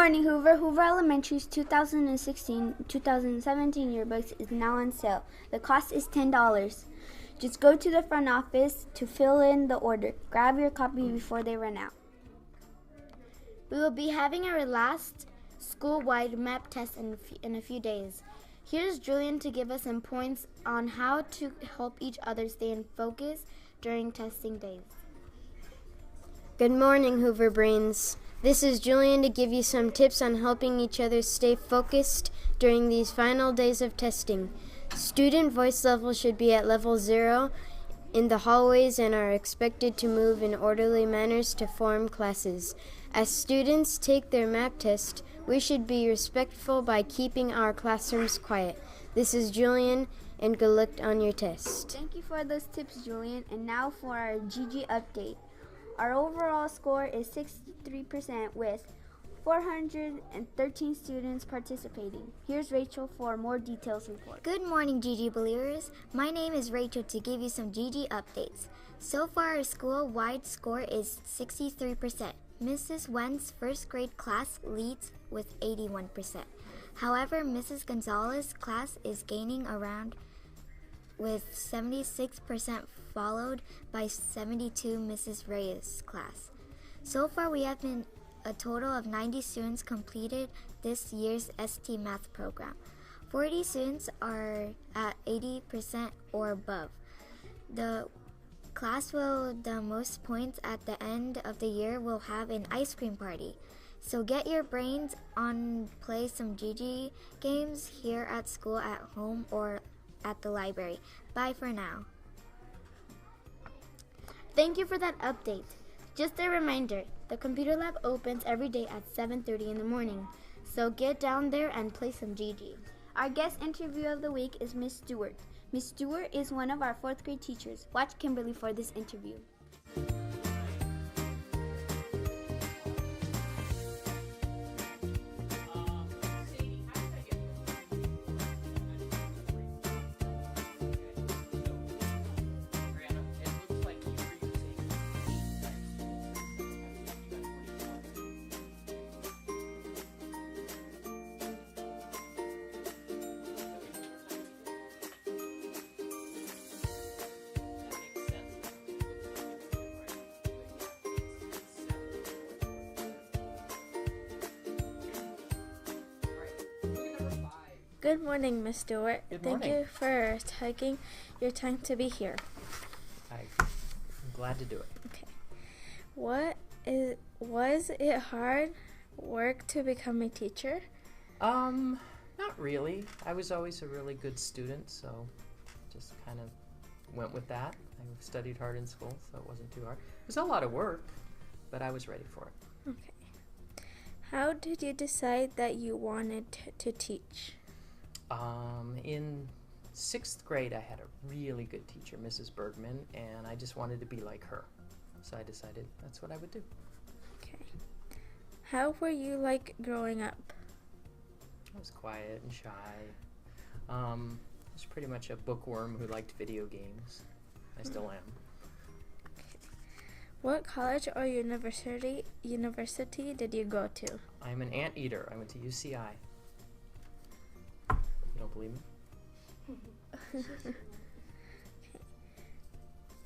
morning, Hoover. Hoover Elementary's 2016-2017 yearbooks is now on sale. The cost is $10. Just go to the front office to fill in the order. Grab your copy before they run out. We will be having our last school-wide map test in a few days. Here's Julian to give us some points on how to help each other stay in focus during testing days. Good morning, Hoover Brains. This is Julian to give you some tips on helping each other stay focused during these final days of testing. Student voice level should be at level 0 in the hallways and are expected to move in orderly manners to form classes. As students take their map test, we should be respectful by keeping our classrooms quiet. This is Julian, and good luck on your test. Thank you for those tips, Julian. And now for our Gigi update. Our overall score is 63% with 413 students participating. Here's Rachel for a more detailed report. Good morning, Gigi believers. My name is Rachel to give you some Gigi updates. So far, our school-wide score is 63%. Mrs. Wen's first grade class leads with 81%. However, Mrs. Gonzalez's class is gaining around with 76%, followed by 72 Mrs. Reyes' class. So far, we have been a total of 90 students completed this year's ST Math program. 40 students are at 80% or above. The class with the most points at the end of the year will have an ice cream party. So get your brains on, play some Gigi games here at school, at home, or at the library. Bye for now. Thank you for that update. Just a reminder, the computer lab opens every day at 7:30 in the morning. So get down there and play some Gigi. Our guest interview of the week is Miss Stuart. Miss Stuart is one of our 4th grade teachers. Watch Kimberly for this interview. Good morning, Miss Stewart. Thank you for taking your time to be here. I'm glad to do it. Okay. Was it hard work to become a teacher? Not really. I was always a really good student, so just kind of went with that. I studied hard in school, so it wasn't too hard. It was a lot of work, but I was ready for it. Okay. How did you decide that you wanted to teach? In 6th grade, I had a really good teacher, Mrs. Bergman, and I just wanted to be like her. So I decided that's what I would do. Okay. How were you like growing up? I was quiet and shy. I was pretty much a bookworm who liked video games. I still am. Okay. What college or university did you go to? I'm an anteater. I went to UCI. You don't believe me? Okay.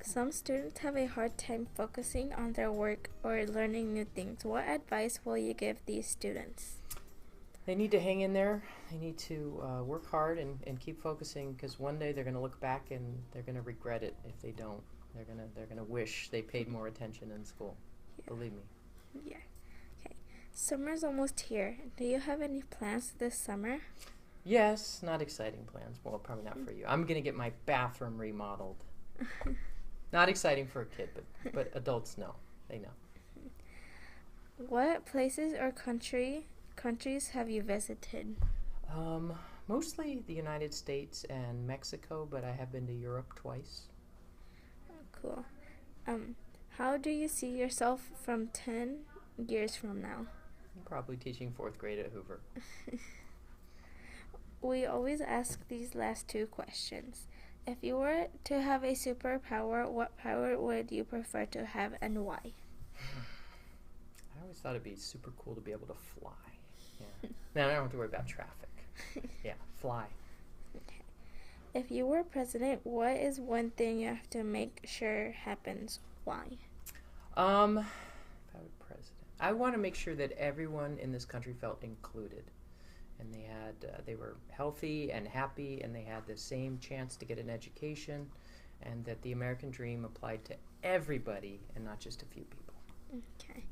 Some students have a hard time focusing on their work or learning new things. What advice will you give these students? They need to hang in there. They need to work hard and keep focusing, because one day they're going to look back and they're going to regret it if they don't. They're gonna wish they paid more attention in school. Yeah. Believe me. Yeah. Okay. Summer's almost here. Do you have any plans this summer? Yes, not exciting plans. Well, probably not for you. I'm going to get my bathroom remodeled. Not exciting for a kid, but adults know. They know. What places or countries have you visited? Mostly the United States and Mexico, but I have been to Europe twice. Oh, cool. How do you see yourself from 10 years from now? I'm probably teaching 4th grade at Hoover. We always ask these last 2 questions. If you were to have a superpower, what power would you prefer to have and why? I always thought it'd be super cool to be able to fly. Yeah. Then I don't have to worry about traffic. Yeah, fly. Okay. If you were president, what is one thing you have to make sure happens? Why? If I were president, I want to make sure that everyone in this country felt included, and they were healthy and happy, and they had the same chance to get an education, and that the American dream applied to everybody and not just a few people. Okay.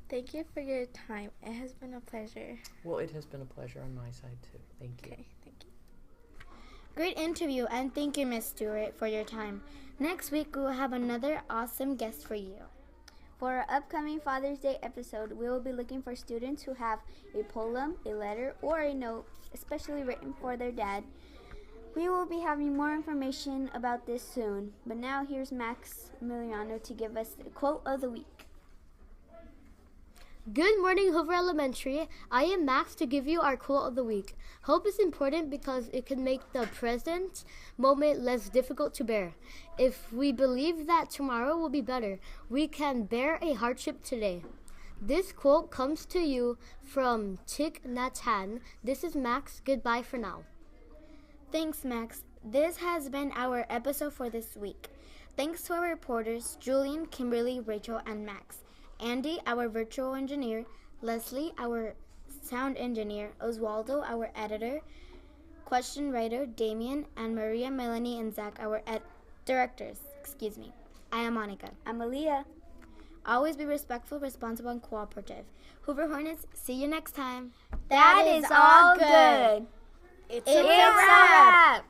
Thank you for your time. It has been a pleasure. Well, it has been a pleasure on my side too. Thank you. Okay, thank you. Great interview, and thank you, Miss Stuart, for your time. Next week, we will have another awesome guest for you. For our upcoming Father's Day episode, we will be looking for students who have a poem, a letter, or a note, especially written for their dad. We will be having more information about this soon, but now here's Max Emiliano to give us the quote of the week. Good morning, Hoover Elementary. I am Max to give you our quote of the week. Hope is important because it can make the present moment less difficult to bear. If we believe that tomorrow will be better, we can bear a hardship today. This quote comes to you from Thich Nhat Hanh. This is Max. Goodbye for now. Thanks, Max. This has been our episode for this week. Thanks to our reporters, Julian, Kimberly, Rachel, and Max. Andy, our virtual engineer, Leslie, our sound engineer, Oswaldo, our editor, question writer, Damien, and Maria, Melanie, and Zach, our directors. I am Monica. I'm Aaliyah. Always be respectful, responsible, and cooperative. Hoover Hornets, see you next time. That is all good. It's It's a wrap.